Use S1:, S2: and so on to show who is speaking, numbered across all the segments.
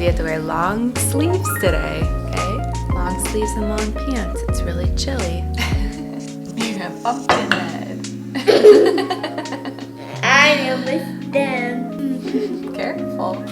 S1: have to wear long sleeves today, okay? Long sleeves and long pants. It's really chilly. You're a pumpkin head.
S2: I understand.
S1: Careful.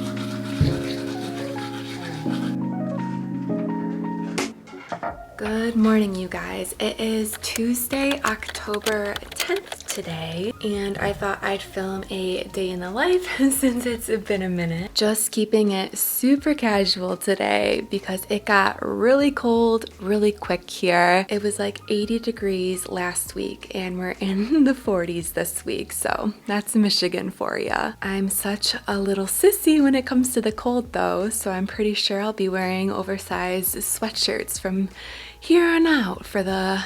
S1: Good morning, you guys. It is Tuesday, October 10th today, and I thought I'd film a day in the life since it's been a minute. Just keeping it super casual today because it got really cold really quick here. It was like 80 degrees last week and we're in the 40s this week, so that's Michigan for ya. I'm such a little sissy when it comes to the cold though, so I'm pretty sure I'll be wearing oversized sweatshirts from here on out for the,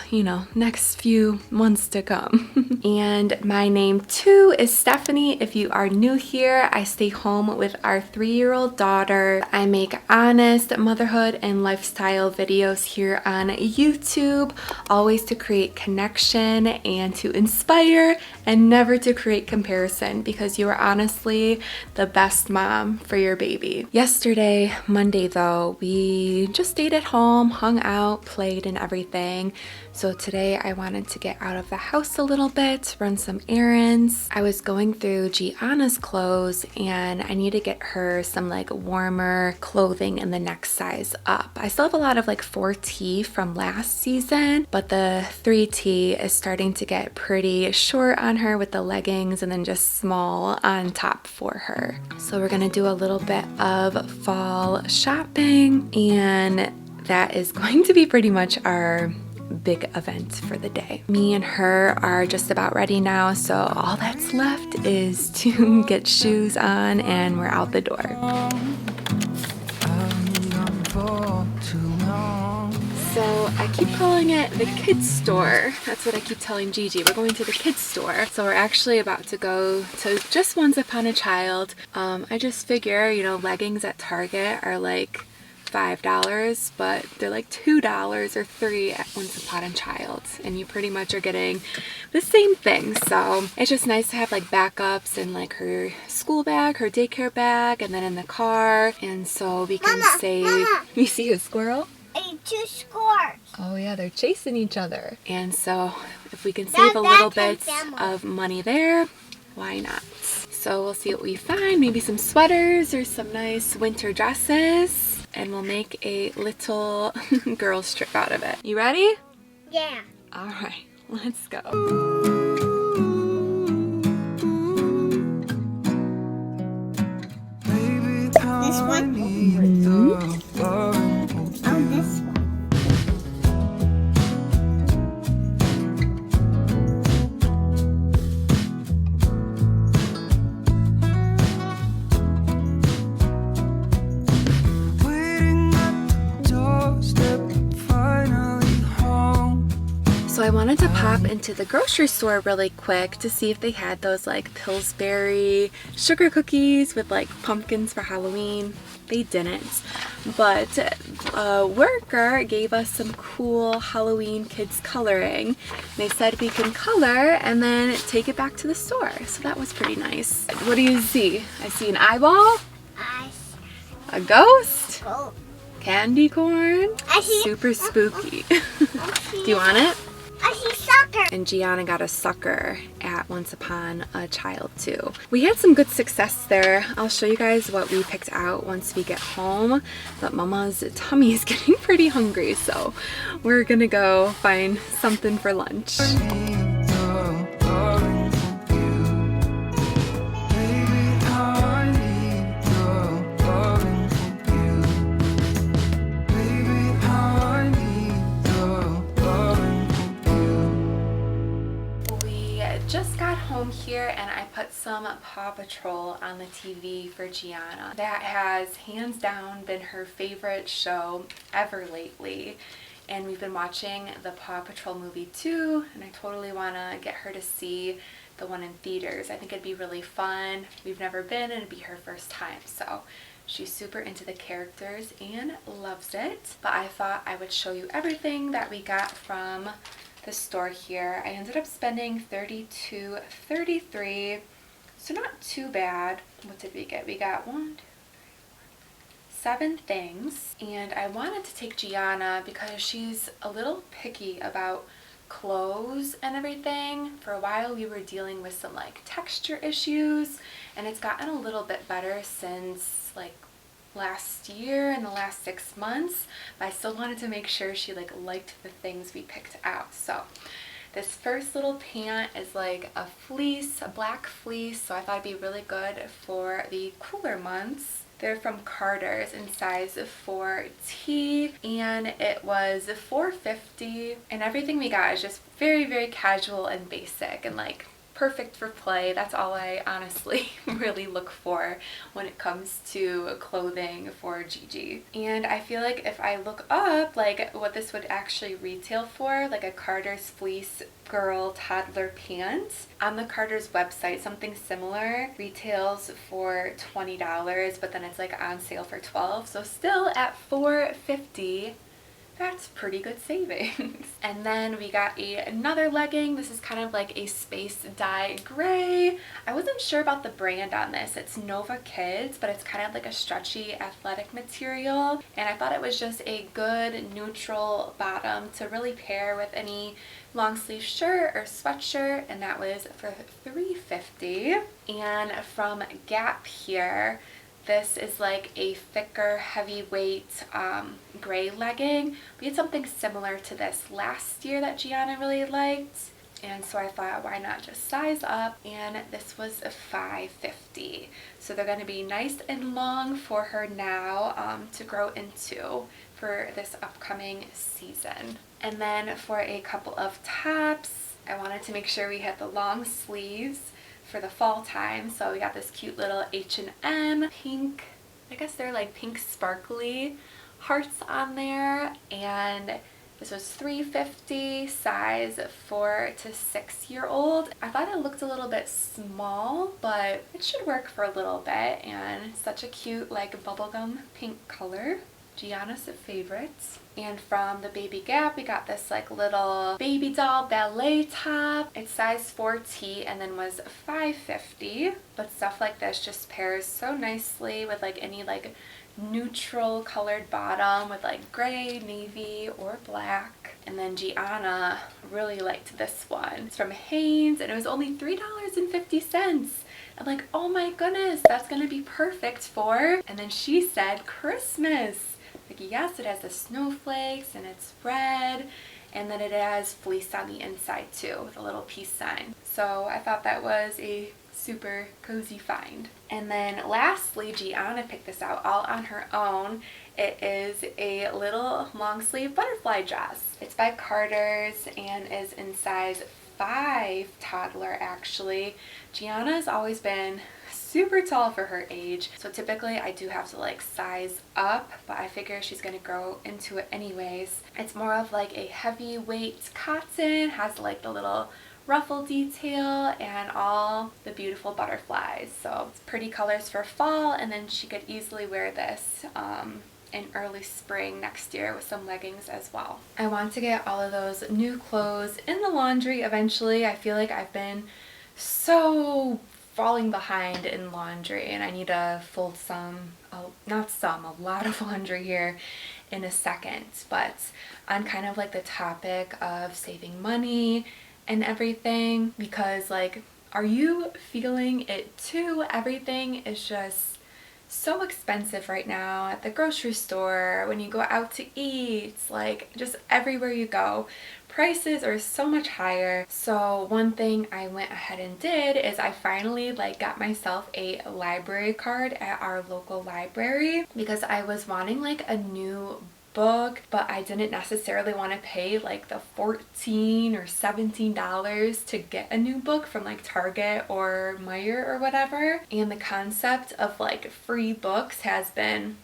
S1: next few months to come. And my name too is Stephanie. If you are new here, I stay home with our 3-year-old daughter. I make honest motherhood and lifestyle videos here on YouTube, always to create connection and to inspire and never to create comparison, because you are honestly the best mom for your baby. Yesterday, Monday though, we just stayed at home, hung out, played and everything. So today I wanted to get out of the house a little bit, run some errands. I was going through Gianna's clothes and I need to get her some like warmer clothing in the next size up. I still have a lot of like 4T from last season, but the 3T is starting to get pretty short on her with the leggings and then just small on top for her. So we're gonna do a little bit of fall shopping, and that is going to be pretty much our big event for the day. Me and her are just about ready now, so all that's left is to get shoes on and we're out the door. So I keep calling it the kids store. That's what I keep telling Gigi. We're going to the kids store. So we're actually about to go to just Once Upon a Child. I just figure, leggings at Target are like $5, but they're like $2 or $3 at Once Upon a Child, and you pretty much are getting the same thing. So it's just nice to have like backups and like her school bag, her daycare bag, and then in the car, and so we can save. Mama. You see a squirrel?
S2: Two squirrels.
S1: Oh yeah, they're chasing each other, and so if we can save a little bit of money there, why not? So we'll see what we find, maybe some sweaters or some nice winter dresses, and we'll make a little girls trip out of it. You ready?
S2: Yeah.
S1: All right, let's go.
S2: This one? Mm-hmm. Oh, this one.
S1: So I wanted to pop into the grocery store really quick to see if they had those like Pillsbury sugar cookies with like pumpkins for Halloween. They didn't, but a worker gave us some cool Halloween kids coloring. They said we can color and then take it back to the store, so that was pretty nice. What do you see? I see an eyeball, a ghost, candy corn,
S2: I see
S1: super spooky. Do you want it?
S2: I see sucker.
S1: And Gianna got a sucker at Once Upon a Child too. We had some good success there. I'll show you guys what we picked out once we get home, but Mama's tummy is getting pretty hungry, so we're gonna go find something for lunch. Just got home here and I put some Paw Patrol on the TV for Gianna. That has hands down been her favorite show ever lately, and we've been watching the Paw Patrol movie too, and I totally want to get her to see the one in theaters. I think it'd be really fun. We've never been and it'd be her first time, so she's super into the characters and loves it. But I thought I would show you everything that we got from the store here. I ended up spending $32.33, so not too bad. What did we get? We got 1, 2, 7 things, and I wanted to take Gianna because she's a little picky about clothes and everything. For a while we were dealing with some like texture issues, and it's gotten a little bit better since like last year and the last 6 months, but I still wanted to make sure she like liked the things we picked out. So this first little pant is like a fleece, a black fleece, so I thought it'd be really good for the cooler months. They're from Carter's in size 4T, and it was $4.50, and everything we got is just very, very casual and basic and like perfect for play. That's all I honestly really look for when it comes to clothing for Gigi. And I feel like if I look up like what this would actually retail for, like a Carter's fleece girl toddler pant, on the Carter's website something similar retails for $20, but then it's like on sale for $12, so still at $4.50. That's pretty good savings. And then we got another legging. This is kind of like a space dye gray. I wasn't sure about the brand on this. It's Nova Kids, but it's kind of like a stretchy athletic material. And I thought it was just a good neutral bottom to really pair with any long sleeve shirt or sweatshirt, and that was for $3.50. And from Gap here, this is like a thicker, heavyweight gray legging. We had something similar to this last year that Gianna really liked, and so I thought, why not just size up? And this was $5.50. So they're going to be nice and long for her now to grow into for this upcoming season. And then for a couple of tops, I wanted to make sure we had the long sleeves for the fall time, so we got this cute little H&M pink, I guess they're like pink sparkly hearts on there, and this was $3.50, size 4 to 6 year old. I thought it looked a little bit small, but it should work for a little bit, and it's such a cute like bubblegum pink color. Gianna's favorite. And from the Baby Gap, we got this like little baby doll ballet top. It's size 4T and then was $5.50. But stuff like this just pairs so nicely with like any like neutral colored bottom with like gray, navy, or black. And then Gianna really liked this one. It's from Hanes, and it was only $3.50. I'm like, oh my goodness, that's gonna be perfect for, and then she said Christmas. Like, yes, it has the snowflakes and it's red, and then it has fleece on the inside too with a little peace sign. So I thought that was a super cozy find. And then lastly, Gianna picked this out all on her own. It is a little long sleeve butterfly dress. It's by Carter's and is in size 5 toddler actually. Gianna's always been super tall for her age, so typically I do have to like size up, but I figure she's gonna grow into it anyways. It's more of like a heavyweight cotton, has like the little ruffle detail and all the beautiful butterflies. So it's pretty colors for fall, and then she could easily wear this in early spring next year with some leggings as well. I want to get all of those new clothes in the laundry eventually. I feel like I've been so falling behind in laundry, and I need to fold a lot of laundry here in a second. But on kind of like the topic of saving money and everything, because like, are you feeling it too? Everything is just so expensive right now at the grocery store, when you go out to eat, like just everywhere you go. Prices are so much higher. So one thing I went ahead and did is I finally like got myself a library card at our local library, because I was wanting like a new book, but I didn't necessarily want to pay like the $14 or $17 to get a new book from like Target or Meijer or whatever. And the concept of like free books has been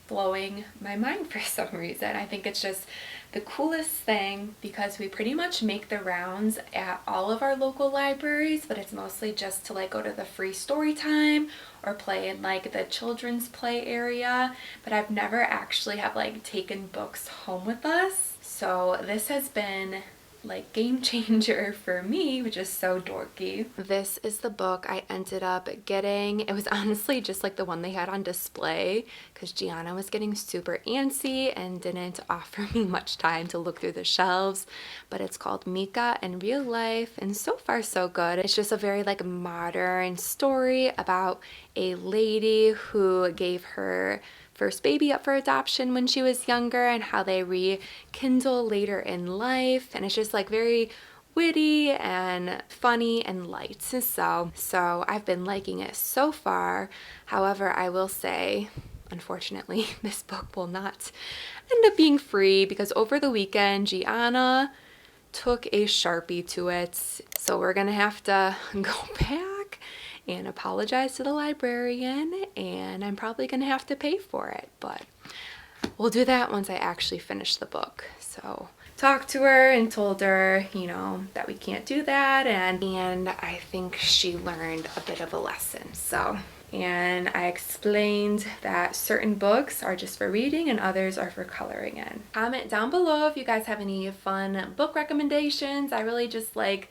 S1: blowing my mind for some reason. I think it's just the coolest thing, because we pretty much make the rounds at all of our local libraries, but it's mostly just to like go to the free story time or play in like the children's play area, but I've never actually have like taken books home with us. So this has been like game changer for me, which is so dorky. This is the book I ended up getting. It was honestly just like the one they had on display because Gianna was getting super antsy and didn't offer me much time to look through the shelves, but it's called Mika in Real Life, and so far so good. It's just a very like modern story about a lady who gave her first baby up for adoption when she was younger and how they rekindle later in life, and it's just like very witty and funny and light. So I've been liking it so far. However, I will say, unfortunately, this book will not end up being free because over the weekend Gianna took a Sharpie to it, so we're gonna have to go back and apologize to the librarian, and I'm probably gonna have to pay for it, but we'll do that once I actually finish the book. So talked to her and told her, you know, that we can't do that, and I think she learned a bit of a lesson. And I explained that certain books are just for reading and others are for coloring in. Comment down below if you guys have any fun book recommendations. I really just like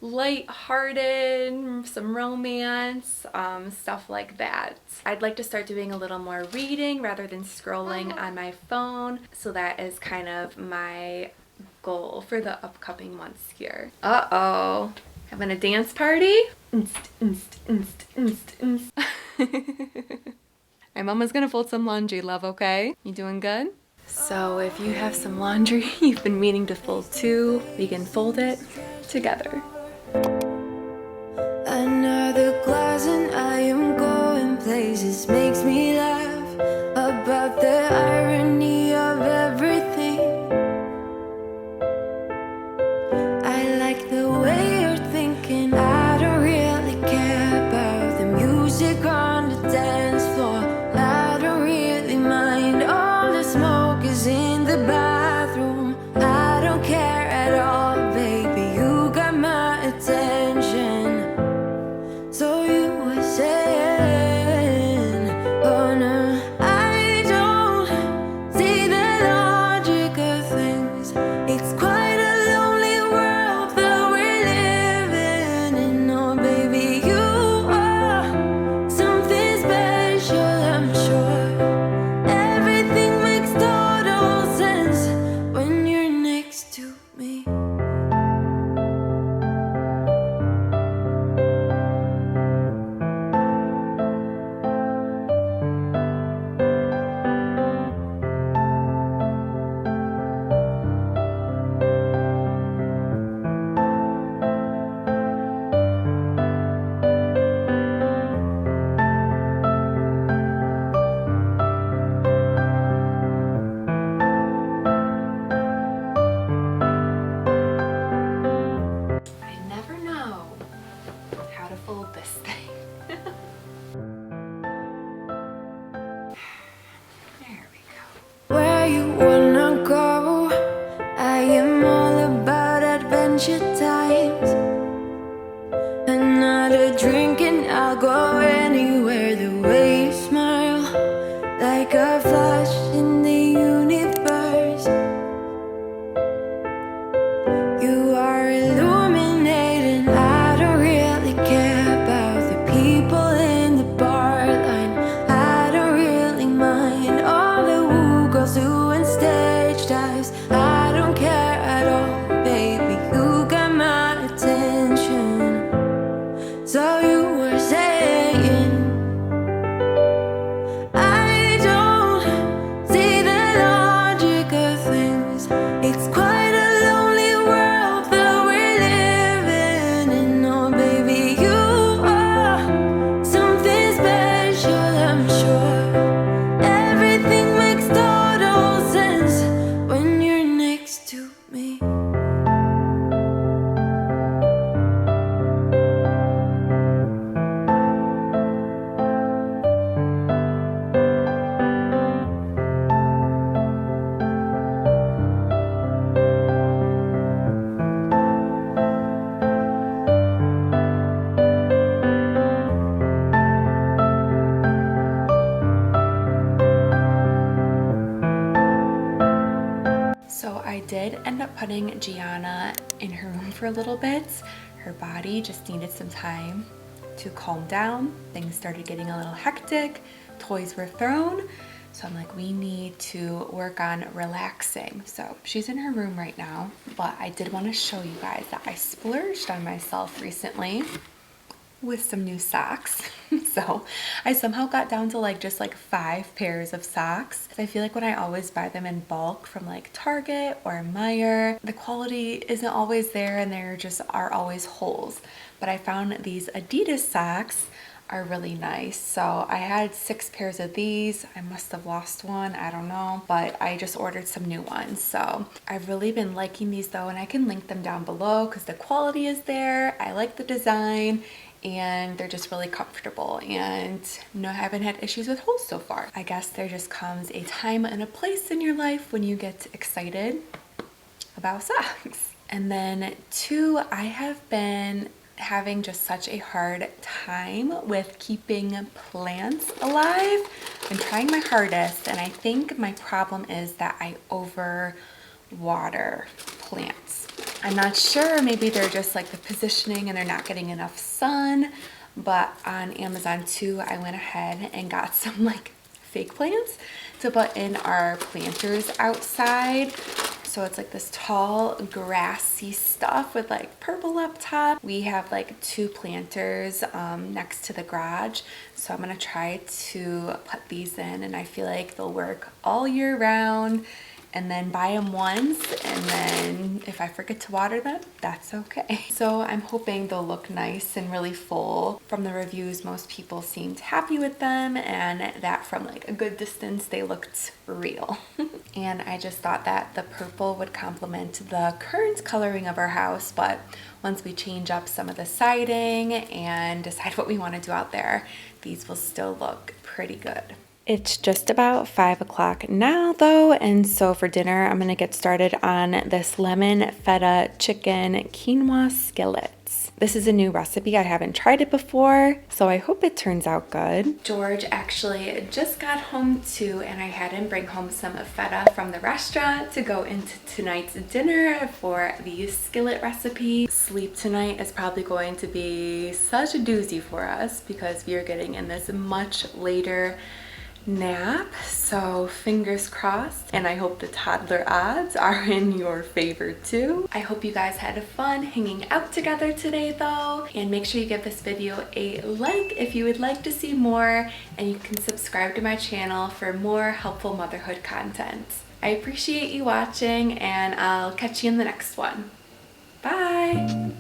S1: light-hearted, some romance, stuff like that. I'd like to start doing a little more reading rather than scrolling on my phone, so that is kind of my goal for the upcoming months here. Uh-oh, having a dance party? My mama's gonna fold some laundry, love, okay? You doing good? So if you have some laundry you've been meaning to fold too, we can fold it together.
S3: Another glass and I am going places, makes me laugh about the irony of everything. I like the way you're thinking, I don't really care about the music on the dance floor. I don't really mind all the smoke is in the bathroom. I don't care at all, baby, you got my attention. So you were saying, oh no, I don't see the logic of things. It's quite a lonely world that we're living in. Oh baby, you are something special, I'm sure. Everything makes total sense when you're next to me.
S1: I never know how to fold this thing. There we go.
S3: Where you wanna go? I am all about adventure times. Another drink and I'll go anywhere. The way you smile, like a flash in the universe. You are illuminating. I don't really care about the people in the bar line. I don't really mind all the woo girls doing stage dives. I don't care at all, baby, you got my attention. So you were saying, I don't see
S1: did end up putting Gianna in her room for a little bit. Her body just needed some time to calm down. Things started getting a little hectic. Toys were thrown. So I'm like, we need to work on relaxing. So she's in her room right now, but I did want to show you guys that I splurged on myself recently with some new socks. So I somehow got down to like just like 5 pairs of socks. I feel like when I always buy them in bulk from like Target or Meijer, the quality isn't always there and there just are always holes. But I found these Adidas socks are really nice. So I had 6 pairs of these. I must have lost one, I don't know, but I just ordered some new ones. So I've really been liking these though, and I can link them down below because the quality is there. I like the design and they're just really comfortable, and no, I haven't had issues with holes so far. I guess there just comes a time and a place in your life when you get excited about socks. And then 2, I have been having just such a hard time with keeping plants alive. I'm trying my hardest, and I think my problem is that I over water plants. I'm not sure, maybe they're just like the positioning and they're not getting enough sun, but on Amazon too, I went ahead and got some like fake plants to put in our planters outside. So it's like this tall grassy stuff with like purple up top. We have like 2 planters next to the garage. So I'm gonna try to put these in, and I feel like they'll work all year round. And then buy them once, and then if I forget to water them, that's okay. So I'm hoping they'll look nice and really full. From the reviews, most people seemed happy with them, and that from like a good distance, they looked real. And I just thought that the purple would complement the current coloring of our house, but once we change up some of the siding and decide what we want to do out there, these will still look pretty good. It's just about 5 o'clock now though, and so for dinner I'm gonna get started on this lemon feta chicken quinoa skillets. This is a new recipe, I haven't tried it before, so I hope it turns out good. George actually just got home too, and I had him bring home some feta from the restaurant to go into tonight's dinner for the skillet recipe. Sleep tonight is probably going to be such a doozy for us because we are getting in this much later nap, so fingers crossed, and I hope the toddler odds are in your favor too. I hope you guys had fun hanging out together today though, and make sure you give this video a like if you would like to see more, and you can subscribe to my channel for more helpful motherhood content. I appreciate you watching, and I'll catch you in the next one. Bye!